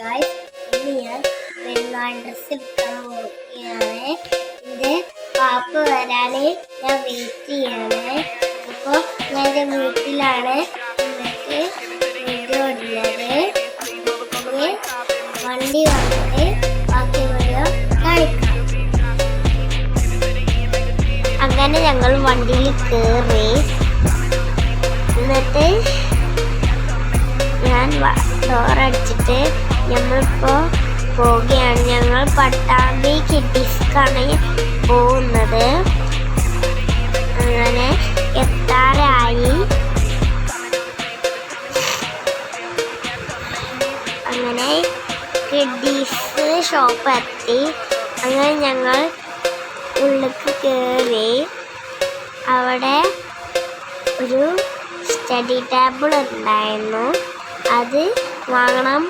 Guys, ഇന്ന് ഞാൻ പെരുന്നാൾ ഡ്രസ്സ് എടുക്കാൻ പോവുകയാണ്. എൻ്റെ പാപ്പ വരാന് ഞാൻ വെയിറ്റ് ചെയ്യാണ്. അപ്പോൾ ഞാൻ എൻ്റെ വീട്ടിലാണ് എന്നിട്ട് വീഡിയോ ഇടുന്നത്. വണ്ടി വന്നിട്ട് ബാക്കി വീഡിയോ കാണിക്കാം. അങ്ങനെ ഞങ്ങൾ വണ്ടിയിൽ കയറി. എന്നിട്ട് ഞാൻ ഡോറടിച്ചിട്ട് ഞങ്ങളിപ്പോൾ പോവുകയാണ്. ഞങ്ങൾ പട്ടാമ്പി കിഡ്ഡിസ്ക്കാണ് പോകുന്നത്. അങ്ങനെ എത്താറായി. അങ്ങനെ കിഡ്ഡീസ് ഷോപ്പ് എത്തി. അങ്ങനെ ഞങ്ങൾ ഉള്ളിലേക്ക് കയറി. അവിടെ ഒരു സ്റ്റഡി ടേബിൾ ഉണ്ടായിരുന്നു, അത് വാങ്ങണം.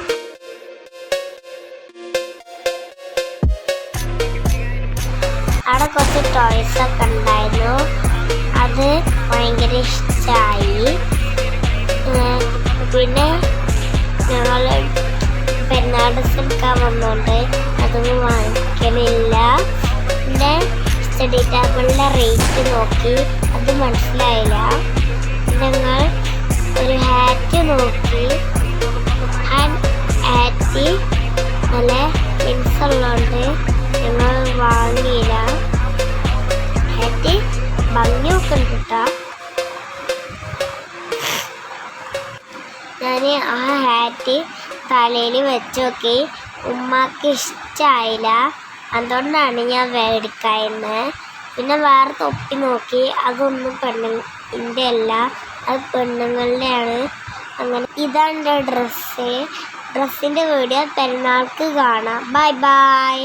അവിടെ കുറച്ച് ടോയ്സ് ഒക്കെ ഉണ്ടായിരുന്നു, അത് ഭയങ്കര ഇഷ്ടമായി. പിന്നെ ഞങ്ങൾ പെരുന്നാൾ ഡ്രസ്സ് എടുക്കാൻ വന്നോണ്ട് അതൊന്നും വാങ്ങിക്കണില്ല. പിന്നെ സ്റ്റഡി ടേബിളിൻ്റെ റേറ്റ് നോക്കി, അത് മനസ്സിലായില്ല. ഞങ്ങൾ ഒരു ഹാറ്റ് നോക്കി. ഹാറ്റ് നല്ല പിൻസ് ഉള്ളതുകൊണ്ട് ഞങ്ങൾ വാങ്ങിയില്ല. ഹാറ്റ് ഭംഗിയൊക്കെ ഉണ്ട് കേട്ടോ. ഞാൻ ആ ഹാറ്റ് തലയിൽ വെച്ച് നോക്കി, ഉമ്മാക്ക് ഇഷ്ടമായില്ല. അതുകൊണ്ടാണ് ഞാൻ മേടിക്കാവുന്നത്. പിന്നെ വേറെ തൊപ്പി നോക്കി, അതൊന്നും പെണ്ണുങ്ങളുടെ അല്ല, അത് പെണ്ണുങ്ങളുടെയാണ്. അങ്ങനെ ഇതാണ് എൻ്റെ ഡ്രസ്സിൻ്റെ വീഡിയോ പെരുന്നാൾക്ക് കാണാം. Bye bye.